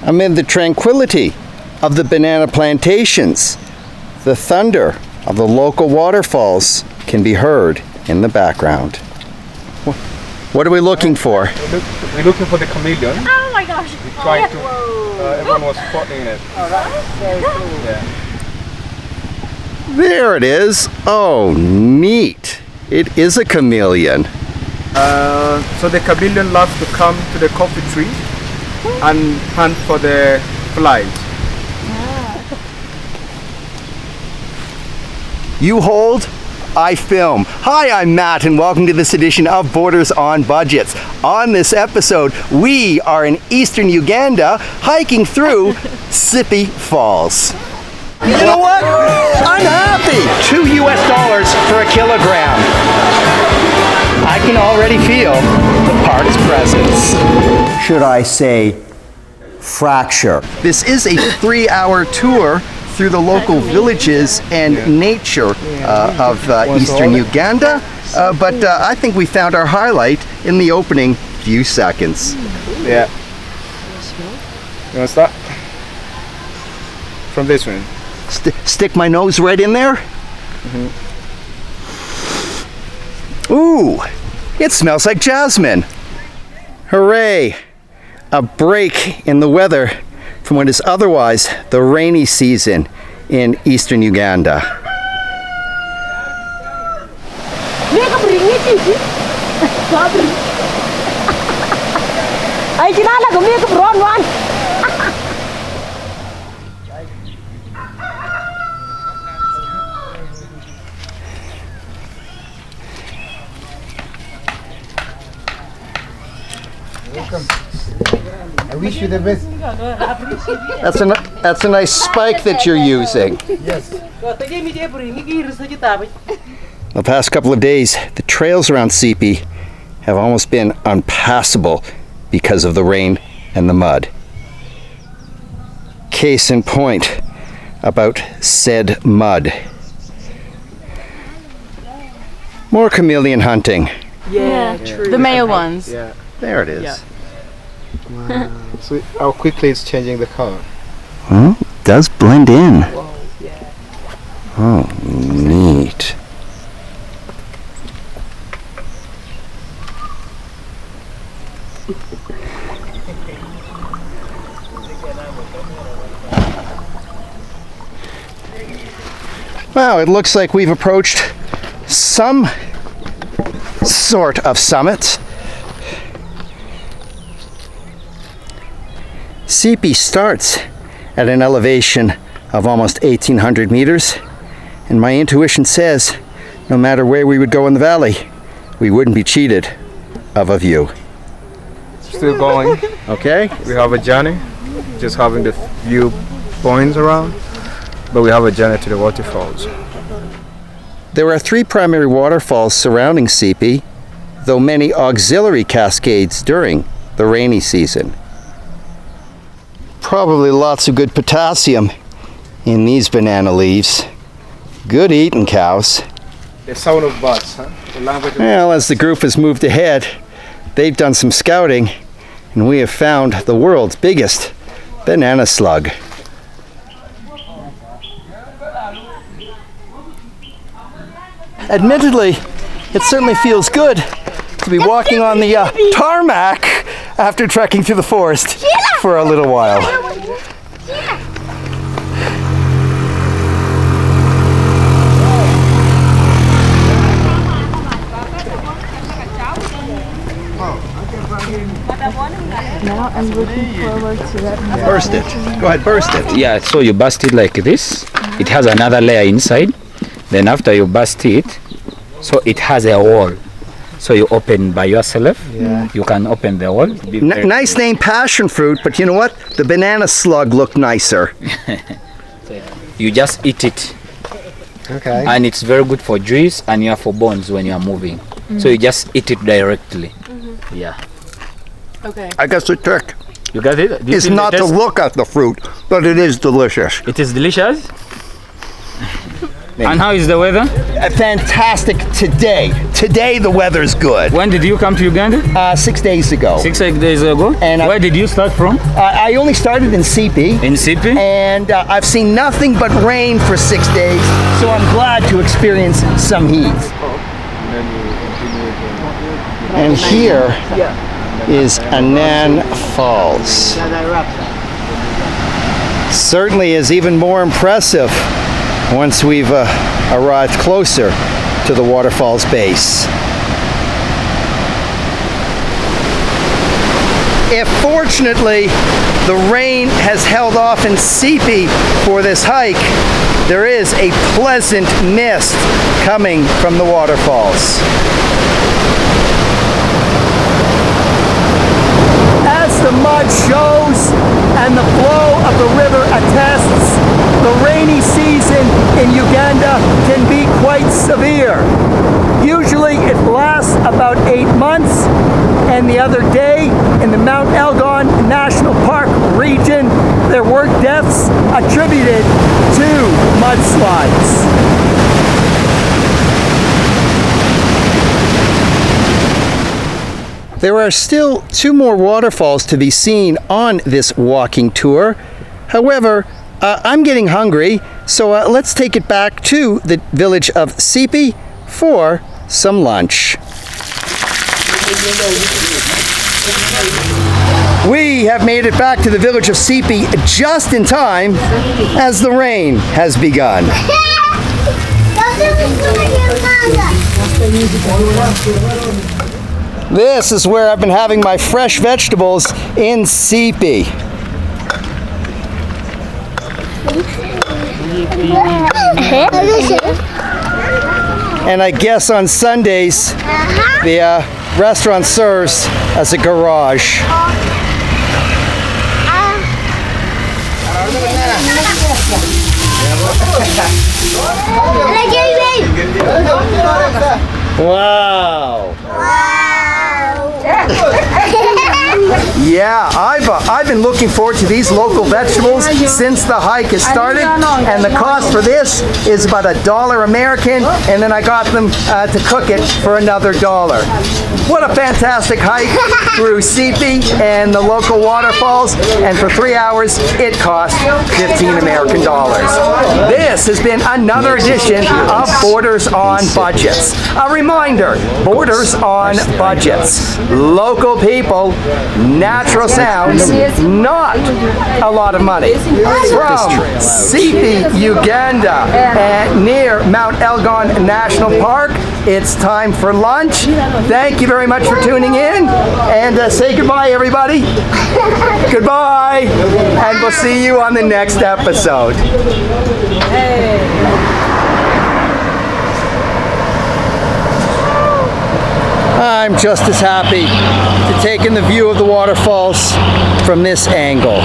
Amid the tranquility of the banana plantations, the thunder of the local waterfalls can be heard in the background. What are we looking for? We're looking for the chameleon. Oh my gosh! We tried to. Everyone was spotting it. Very cool. Yeah. There it is. Oh, neat. It is a chameleon. So the chameleon loves to come to the coffee tree and hunt for the flies. You hold, I film. Hi, I'm Matt, and welcome to this edition of Borders on Budgets. On this episode, we are in eastern Uganda hiking through Sipi Falls. You know what? I'm happy! $2 for a kilogram. I can already feel the park's presence. Should I say fracture? This is a 3-hour tour through the local villages and nature of eastern Uganda, but I think we found our highlight in the opening few seconds. Yeah. You want to start? From this one. Stick my nose right in there? Ooh, it smells like jasmine. Hooray! A break in the weather from what is otherwise the rainy season in eastern Uganda. I wish you the best. That's a nice spike that you're using. Yes. The past couple of days, the trails around Sipi have almost been unpassable because of the rain and the mud. Case in point about said mud. More chameleon hunting. Yeah, true. The male ones. Yeah. There it is. Yeah. Wow. So how quickly it's changing the color. Well, it does blend in. Whoa, yeah. Oh, neat. Wow, it looks like we've approached some sort of summit. Sipi starts at an elevation of almost 1,800 meters, and my intuition says no matter where we would go in the valley, we wouldn't be cheated of a view. Still going. Okay? We have a journey, just having the view points around, but we have a journey to the waterfalls. There are 3 primary waterfalls surrounding Sipi, though many auxiliary cascades during the rainy season. Probably lots of good potassium in these banana leaves. Good eating, cows. The sound of birds, huh? The language of Well, as the group has moved ahead, they've done some scouting, and we have found the world's biggest banana slug. Admittedly, it certainly feels good to be walking on the tarmac after trekking through the forest for a little while. Now I'm looking forward to that. Burst it. Go ahead, burst it. Yeah, so you burst it like this. It has another layer inside. Then after you burst it, so it has a wall. So you open by yourself. Yeah. You can open the wall. Nice name, passion fruit, but you know what? The banana slug looked nicer. You just eat it. Okay. And it's very good for juice and you are for bones when you are moving. So you just eat it directly. Yeah. Okay. I guess the trick You got it? This is is not the to taste? look at the fruit, but it is delicious. It is delicious. And how is the weather? Fantastic today. today the weather's good. When did you come to Uganda? 6 days ago. 6 days ago. And where did you start from? I only started in Sipi. In Sipi? And I've seen nothing but rain for 6 days, so I'm glad to experience some heat. And here is Elgon Falls. Certainly is even more impressive once we've arrived closer to the waterfall's base. If fortunately the rain has held off in Sipi for this hike, there is a pleasant mist coming from the waterfalls. As the mud shows and the flow of the river attests, the rainy season in Uganda can be quite severe. Usually it lasts about 8 months, and the other day in the Mount Elgon National Park region, there were deaths attributed to mudslides. There are still 2 more waterfalls to be seen on this walking tour. However, I'm getting hungry, so let's take it back to the village of Sipi for some lunch. We have made it back to the village of Sipi just in time as the rain has begun. This is where I've been having my fresh vegetables in Sipi. And I guess on Sundays, the restaurant serves as a garage. Wow. Yeah, I've been looking forward to these local vegetables since the hike has started, and the cost for this is about $1 American, and then I got them to cook it for another $1. What a fantastic hike through Sipi and the local waterfalls, and for 3 hours it cost $15 American. This has been another edition of Borders on Budgets. A reminder, Borders on Budgets. Local people, natural sounds, not a lot of money. From Sipi, Uganda, near Mount Elgon National Park, it's time for lunch. Thank you very much for tuning in, and say goodbye, everybody. Goodbye, and we'll see you on the next episode. I'm just as happy to take in the view of the waterfalls from this angle.